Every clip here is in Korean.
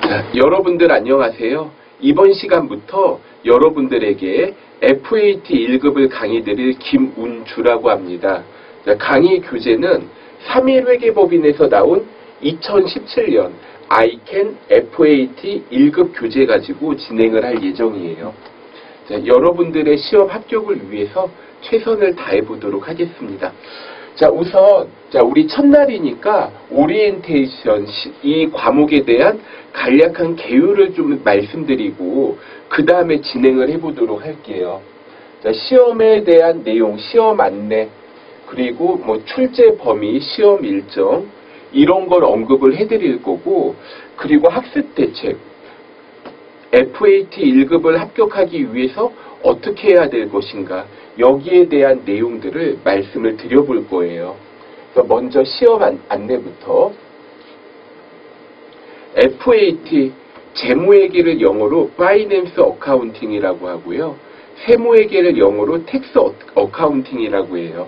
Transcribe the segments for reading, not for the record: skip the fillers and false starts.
자, 여러분들 안녕하세요. 이번 시간부터 여러분들에게 FAT 1급을 강의드릴 김운주라고 합니다. 자, 강의 교재는 3일 회계법인에서 나온 2017년 ICAN FAT 1급 교재 가지고 진행을 할 예정이에요. 자, 여러분들의 시험 합격을 위해서 최선을 다해 보도록 하겠습니다. 자, 우선 우리 첫날이니까 오리엔테이션 이 과목에 대한 간략한 개요를 좀 말씀드리고 그 다음에 진행을 해보도록 할게요. 자, 시험에 대한 내용, 시험 안내, 그리고 뭐 출제 범위, 시험 일정 이런 걸 언급을 해드릴 거고, 그리고 학습 대책, FAT 1급을 합격하기 위해서 어떻게 해야 될 것인가, 여기에 대한 내용들을 말씀을 드려볼 거예요. 먼저 시험 안내부터. FAT, 재무회계를 영어로 Finance Accounting이라고 하고요. 세무회계를 영어로 Tax Accounting이라고 해요.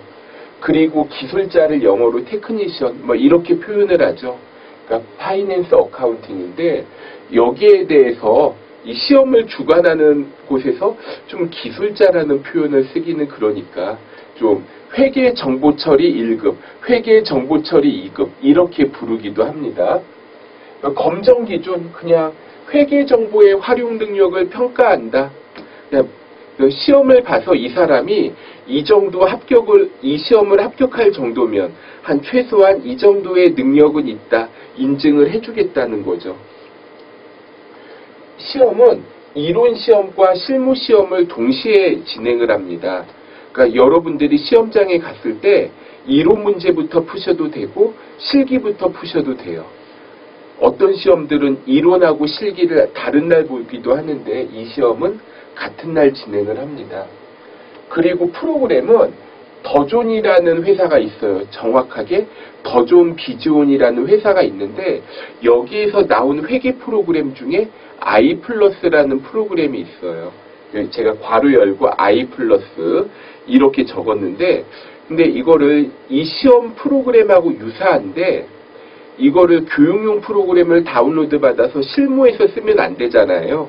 그리고 기술자를 영어로 Technician, 뭐 이렇게 표현을 하죠. 그러니까 Finance Accounting인데, 여기에 대해서 이 시험을 주관하는 곳에서 좀 기술자라는 표현을 쓰기는 그러니까 좀 회계정보처리 1급, 회계정보처리 2급 이렇게 부르기도 합니다. 검정기준, 그냥 회계정보의 활용 능력을 평가한다. 그냥 시험을 봐서 이 사람이 이 정도 이 시험을 합격할 정도면 한 최소한 이 정도의 능력은 있다, 인증을 해주겠다는 거죠. 시험은 이론시험과 실무시험을 동시에 진행을 합니다. 그러니까 여러분들이 시험장에 갔을 때 이론 문제부터 푸셔도 되고 실기부터 푸셔도 돼요. 어떤 시험들은 이론하고 실기를 다른 날 보기도 하는데 이 시험은 같은 날 진행을 합니다. 그리고 프로그램은 더존이라는 회사가 있어요. 정확하게 더존 비즈온이라는 회사가 있는데, 여기에서 나온 회계 프로그램 중에 I+라는 프로그램이 있어요. 제가 괄호 열고 I+ 이렇게 적었는데, 근데 이거를 이 시험 프로그램하고 유사한데, 이거를 교육용 프로그램을 다운로드 받아서 실무에서 쓰면 안 되잖아요.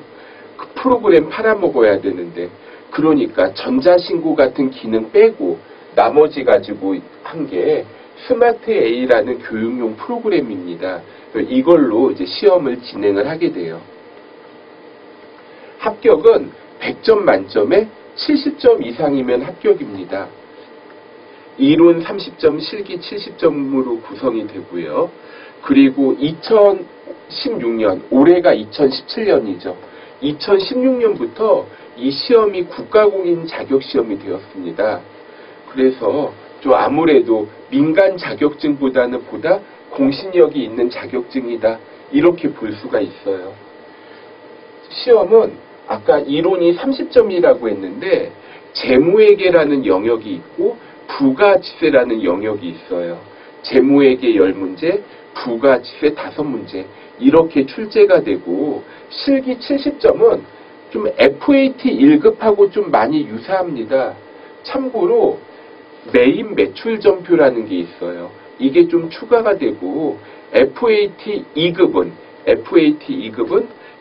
그 프로그램 팔아먹어야 되는데, 그러니까 전자신고 같은 기능 빼고 나머지 가지고 한 게 스마트 A라는 교육용 프로그램입니다. 이걸로 이제 시험을 진행을 하게 돼요. 합격은 100점 만점에 70점 이상이면 합격입니다. 이론 30점, 실기 70점으로 구성이 되고요. 그리고 2016년, 올해가 2017년이죠. 2016년부터 이 시험이 국가공인 자격시험이 되었습니다. 그래서 좀 아무래도 민간 자격증보다는 보다 공신력이 있는 자격증이다, 이렇게 볼 수가 있어요. 시험은 아까 이론이 30점이라고 했는데 재무회계라는 영역이 있고 부가지세라는 영역이 있어요. 재무회계 10문제, 부가지세 5문제 이렇게 출제가 되고, 실기 70점은 좀 FAT 1급하고 좀 많이 유사합니다. 참고로 메인 매출점표라는 게 있어요. 이게 좀 추가가 되고, FAT 2급은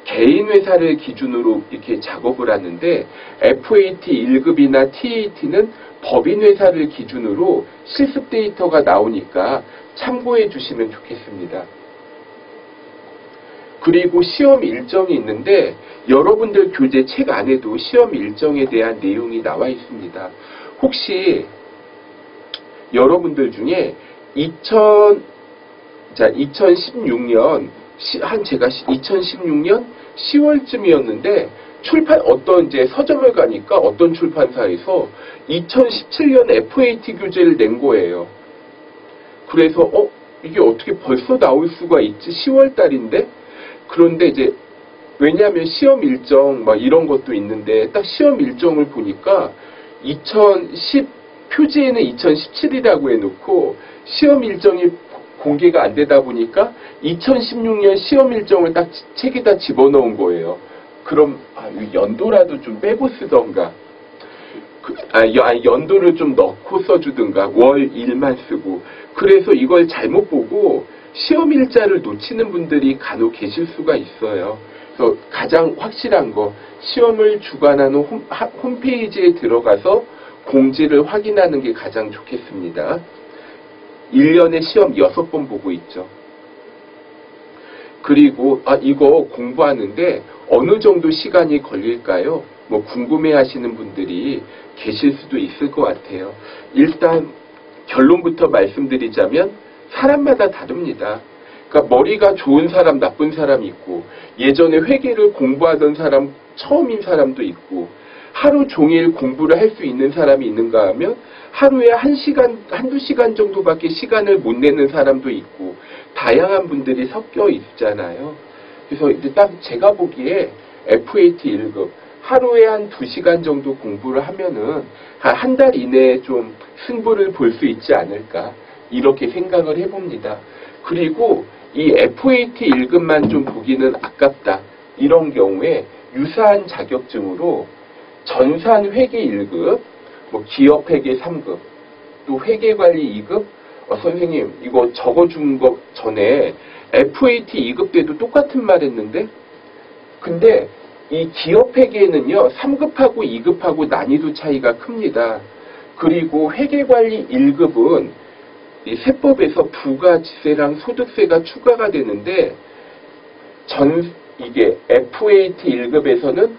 개인 회사를 기준으로 이렇게 작업을 하는데, FAT 1급이나 TAT는 법인 회사를 기준으로 실습 데이터가 나오니까 참고해 주시면 좋겠습니다. 그리고 시험 일정이 있는데, 여러분들 교재 책 안에도 시험 일정에 대한 내용이 나와 있습니다. 혹시 여러분들 중에 2016년 제가 2016년 10월쯤이었는데 어떤 이제 서점을 가니까 어떤 출판사에서 2017년 FAT 교재를 낸 거예요. 그래서 이게 어떻게 벌써 나올 수가 있지? 10월 달인데? 그런데 이제 왜냐하면 시험 일정 막 이런 것도 있는데, 딱 시험 일정을 보니까 표지에는 2017이라고 해놓고 시험 일정이 공개가 안 되다 보니까 2016년 시험 일정을 딱 책에다 집어넣은 거예요. 그럼 연도라도 좀 빼고 쓰던가, 연도를 좀 넣고 써주든가, 월 일만 쓰고. 그래서 이걸 잘못 보고 시험 일자를 놓치는 분들이 간혹 계실 수가 있어요. 그래서 가장 확실한 거, 시험을 주관하는 홈페이지에 들어가서 공지를 확인하는 게 가장 좋겠습니다. 1년에 시험 6번 보고 있죠. 그리고 이거 공부하는데 어느 정도 시간이 걸릴까요? 뭐 궁금해 하시는 분들이 계실 수도 있을 것 같아요. 일단 결론부터 말씀드리자면 사람마다 다릅니다. 그러니까 머리가 좋은 사람, 나쁜 사람이 있고, 예전에 회계를 공부하던 사람, 처음인 사람도 있고, 하루 종일 공부를 할 수 있는 사람이 있는가 하면 하루에 1시간, 한두 시간 정도밖에 시간을 못 내는 사람도 있고, 다양한 분들이 섞여 있잖아요. 그래서 이제 딱 제가 보기에 FAT 1급, 하루에 한 2시간 정도 공부를 하면은 한 달 이내에 좀 승부를 볼 수 있지 않을까, 이렇게 생각을 해봅니다. 그리고 이 FAT 1급만 좀 보기는 아깝다, 이런 경우에 유사한 자격증으로 전산 회계 1급, 뭐 기업 회계 3급, 또 회계 관리 2급, 선생님 이거 적어준 거 전에 FAT 2급 때도 똑같은 말 했는데, 근데 이 기업 회계는요 3급하고 2급하고 난이도 차이가 큽니다. 그리고 회계 관리 1급은 이 세법에서 부가지세랑 소득세가 추가가 되는데, 이게 FAT 1급에서는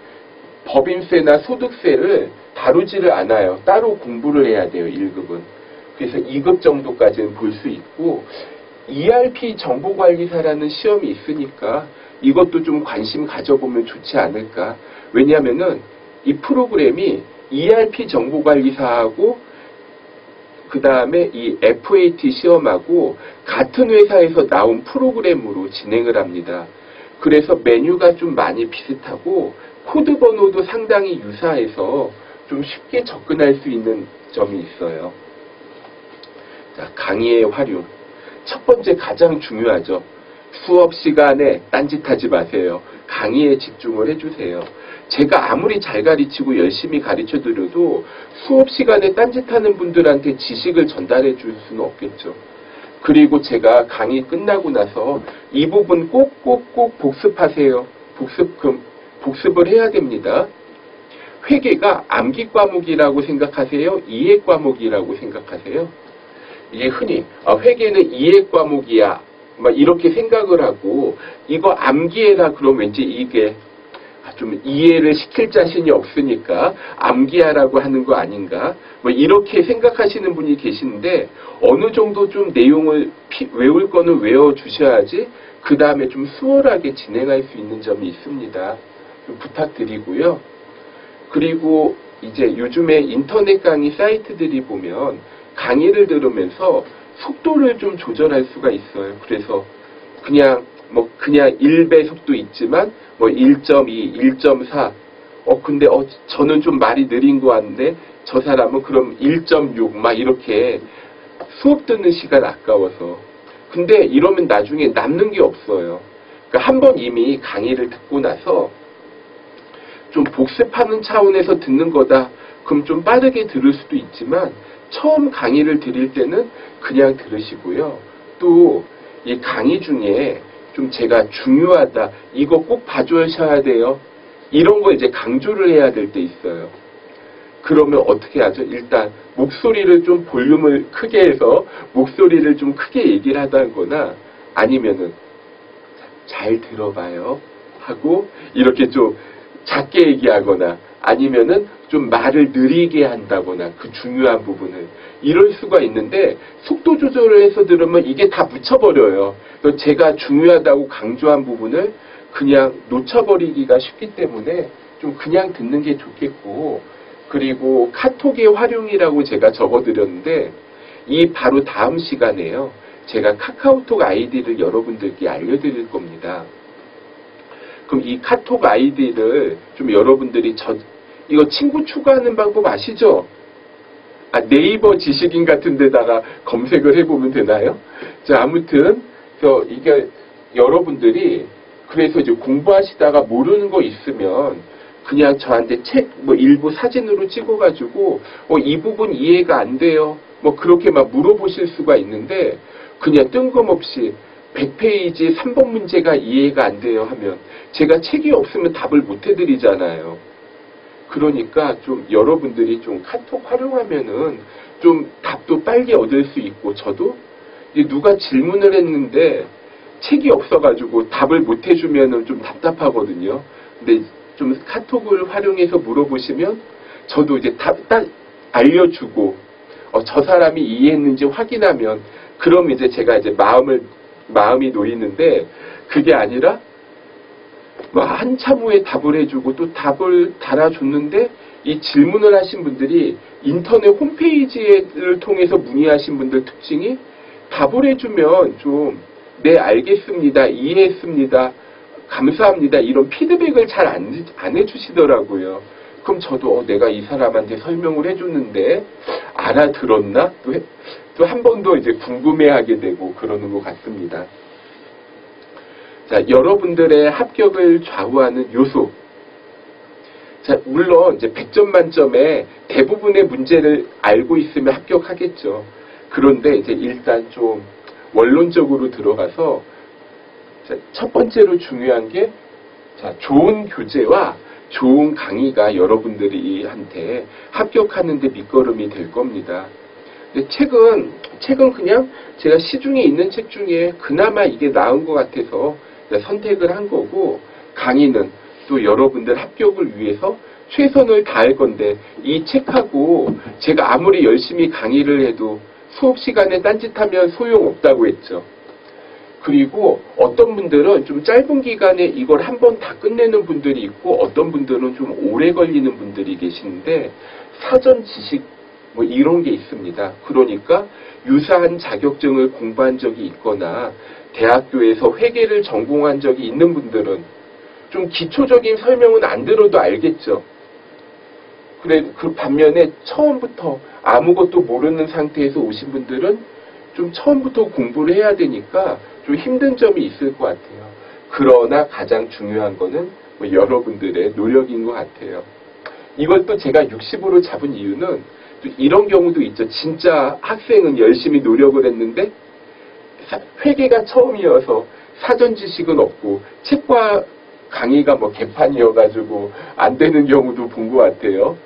법인세나 소득세를 다루지를 않아요. 따로 공부를 해야 돼요, 1급은. 그래서 2급 정도까지는 볼 수 있고, ERP 정보관리사라는 시험이 있으니까 이것도 좀 관심 가져보면 좋지 않을까. 왜냐하면은 이 프로그램이 ERP 정보관리사하고 그 다음에 이 FAT 시험하고 같은 회사에서 나온 프로그램으로 진행을 합니다. 그래서 메뉴가 좀 많이 비슷하고 코드 번호도 상당히 유사해서 좀 쉽게 접근할 수 있는 점이 있어요. 자, 강의의 활용. 첫 번째 가장 중요하죠. 수업 시간에 딴짓하지 마세요. 강의에 집중을 해주세요. 제가 아무리 잘 가르치고 열심히 가르쳐드려도 수업 시간에 딴짓하는 분들한테 지식을 전달해 줄 수는 없겠죠. 그리고 제가 강의 끝나고 나서 이 부분 꼭 복습하세요. 복습을 해야 됩니다. 회계가 암기 과목이라고 생각하세요? 이해 과목이라고 생각하세요? 이게 흔히 회계는 이해 과목이야, 막 이렇게 생각을 하고, 이거 암기해라 그러면 왠지 이게 좀 이해를 시킬 자신이 없으니까 암기하라고 하는 거 아닌가, 뭐 이렇게 생각하시는 분이 계시는데, 어느 정도 좀 내용을 외울 거는 외워주셔야지 그 다음에 좀 수월하게 진행할 수 있는 점이 있습니다. 좀 부탁드리고요. 그리고 이제 요즘에 인터넷 강의 사이트들이 보면 강의를 들으면서 속도를 좀 조절할 수가 있어요. 그래서 그냥 1배 속도 있지만 1.2, 1.4. 근데 저는 좀 말이 느린 거 같은데 저 사람은 그럼 1.6 막 이렇게 수업 듣는 시간 아까워서. 근데 이러면 나중에 남는 게 없어요. 그러니까 한번 이미 강의를 듣고 나서 좀 복습하는 차원에서 듣는 거다. 그럼 좀 빠르게 들을 수도 있지만 처음 강의를 드릴 때는 그냥 들으시고요. 또 이 강의 중에 좀 제가 중요하다, 이거 꼭 봐주셔야 돼요, 이런 거 이제 강조를 해야 될 때 있어요. 그러면 어떻게 하죠? 일단 목소리를 좀 볼륨을 크게 해서 목소리를 좀 크게 얘기를 하다거나, 아니면은 잘 들어봐요 하고 이렇게 좀 작게 얘기하거나, 아니면은 좀 말을 느리게 한다거나, 그 중요한 부분을 이럴 수가 있는데, 속도 조절을 해서 들으면 이게 다 묻혀버려요. 그래서 제가 중요하다고 강조한 부분을 그냥 놓쳐버리기가 쉽기 때문에 좀 그냥 듣는 게 좋겠고, 그리고 카톡의 활용이라고 제가 적어드렸는데, 이 바로 다음 시간에요, 제가 카카오톡 아이디를 여러분들께 알려드릴 겁니다. 그럼 이 카톡 아이디를 좀 여러분들이 이거 친구 추가하는 방법 아시죠? 네이버 지식인 같은 데다가 검색을 해보면 되나요? 자, 아무튼 이게 여러분들이 그래서 이제 공부하시다가 모르는 거 있으면 그냥 저한테 책 일부 사진으로 찍어가지고 이 부분 이해가 안 돼요, 그렇게 막 물어보실 수가 있는데, 그냥 뜬금없이 100페이지 3번 문제가 이해가 안 돼요 하면 제가 책이 없으면 답을 못 해드리잖아요. 그러니까 좀 여러분들이 좀 카톡 활용하면은 좀 답도 빨리 얻을 수 있고, 저도 누가 질문을 했는데 책이 없어가지고 답을 못 해주면은 좀 답답하거든요. 근데 좀 카톡을 활용해서 물어보시면 저도 이제 딱 알려주고, 저 사람이 이해했는지 확인하면, 그럼 이제 제가 이제 마음이 놓이는데, 그게 아니라 한참 후에 답을 해주고 또 답을 달아줬는데, 이 질문을 하신 분들이 인터넷 홈페이지를 통해서 문의하신 분들 특징이 답을 해주면 좀 네 알겠습니다, 이해했습니다, 감사합니다 이런 피드백을 잘 안 해주시더라고요. 그럼 저도 내가 이 사람한테 설명을 해줬는데 알아들었나? 또 한 번 더 이제 궁금해하게 되고 그러는 것 같습니다. 자, 여러분들의 합격을 좌우하는 요소. 자, 물론 이제 100점 만점에 대부분의 문제를 알고 있으면 합격하겠죠. 그런데 이제 일단 좀 원론적으로 들어가서, 자, 첫 번째로 중요한 게, 자, 좋은 교재와 좋은 강의가 여러분들이 한테 합격하는 데 밑거름이 될 겁니다. 근데 책은 그냥 제가 시중에 있는 책 중에 그나마 이게 나은 것 같아서 선택을 한 거고, 강의는 또 여러분들 합격을 위해서 최선을 다할 건데, 이 책하고 제가 아무리 열심히 강의를 해도 수업 시간에 딴짓하면 소용없다고 했죠. 그리고 어떤 분들은 좀 짧은 기간에 이걸 한번 다 끝내는 분들이 있고, 어떤 분들은 좀 오래 걸리는 분들이 계시는데, 사전 지식 뭐 이런 게 있습니다. 그러니까 유사한 자격증을 공부한 적이 있거나 대학교에서 회계를 전공한 적이 있는 분들은 좀 기초적인 설명은 안 들어도 알겠죠. 그 반면에 처음부터 아무것도 모르는 상태에서 오신 분들은 좀 처음부터 공부를 해야 되니까 좀 힘든 점이 있을 것 같아요. 그러나 가장 중요한 거는 뭐 여러분들의 노력인 것 같아요. 이것도 제가 60으로 잡은 이유는 또 이런 경우도 있죠. 진짜 학생은 열심히 노력을 했는데 회계가 처음이어서 사전 지식은 없고 책과 강의가 뭐 개판이어가지고 안 되는 경우도 본 것 같아요.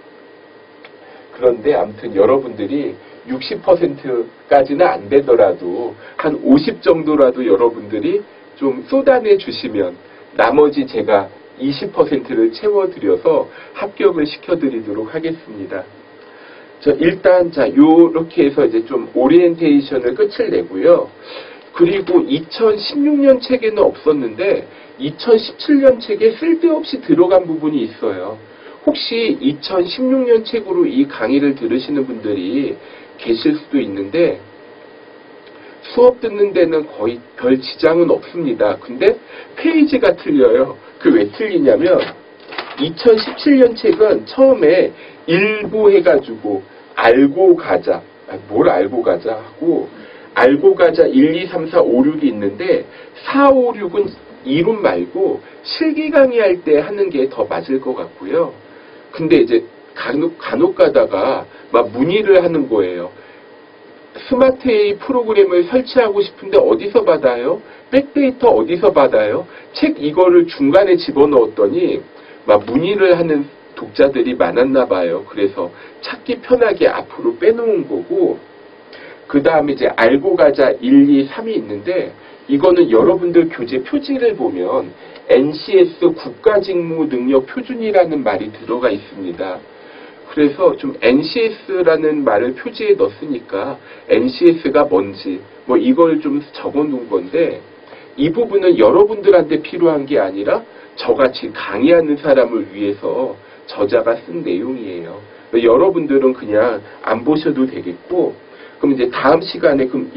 그런데 아무튼 여러분들이 60%까지는 안 되더라도 한 50 정도라도 여러분들이 좀 쏟아내 주시면 나머지 제가 20%를 채워드려서 합격을 시켜드리도록 하겠습니다. 일단 요렇게 해서 이제 좀 오리엔테이션을 끝을 내고요. 그리고 2016년 책에는 없었는데 2017년 책에 쓸데없이 들어간 부분이 있어요. 혹시 2016년 책으로 이 강의를 들으시는 분들이 계실 수도 있는데, 수업 듣는 데는 거의 별 지장은 없습니다. 근데 페이지가 틀려요. 왜 틀리냐면 2017년 책은 처음에 일부 해가지고 알고 가자, 뭘 알고 가자 하고 알고 가자 1, 2, 3, 4, 5, 6이 있는데 4, 5, 6은 이론 말고 실기 강의할 때 하는 게 더 맞을 것 같고요. 근데 이제 간혹 가다가 막 문의를 하는 거예요. 스마트 A 프로그램을 설치하고 싶은데 어디서 받아요? 백데이터 어디서 받아요? 책 이거를 중간에 집어넣었더니 막 문의를 하는 독자들이 많았나 봐요. 그래서 찾기 편하게 앞으로 빼놓은 거고, 그 다음에 이제 알고 가자 1, 2, 3이 있는데, 이거는 여러분들 교재 표지를 보면 NCS 국가직무능력표준이라는 말이 들어가 있습니다. 그래서 좀 NCS라는 말을 표지에 넣었으니까 NCS가 뭔지 뭐 이걸 좀 적어 놓은 건데, 이 부분은 여러분들한테 필요한 게 아니라 저같이 강의하는 사람을 위해서 저자가 쓴 내용이에요. 여러분들은 그냥 안 보셔도 되겠고, 그럼 이제 다음 시간에 그럼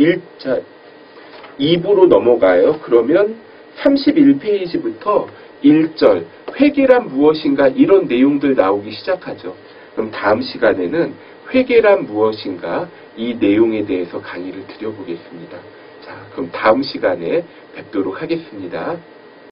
2부로 넘어가요. 그러면 31페이지부터 1절 회계란 무엇인가 이런 내용들 나오기 시작하죠. 그럼 다음 시간에는 회계란 무엇인가 이 내용에 대해서 강의를 드려보겠습니다. 자, 그럼 다음 시간에 뵙도록 하겠습니다.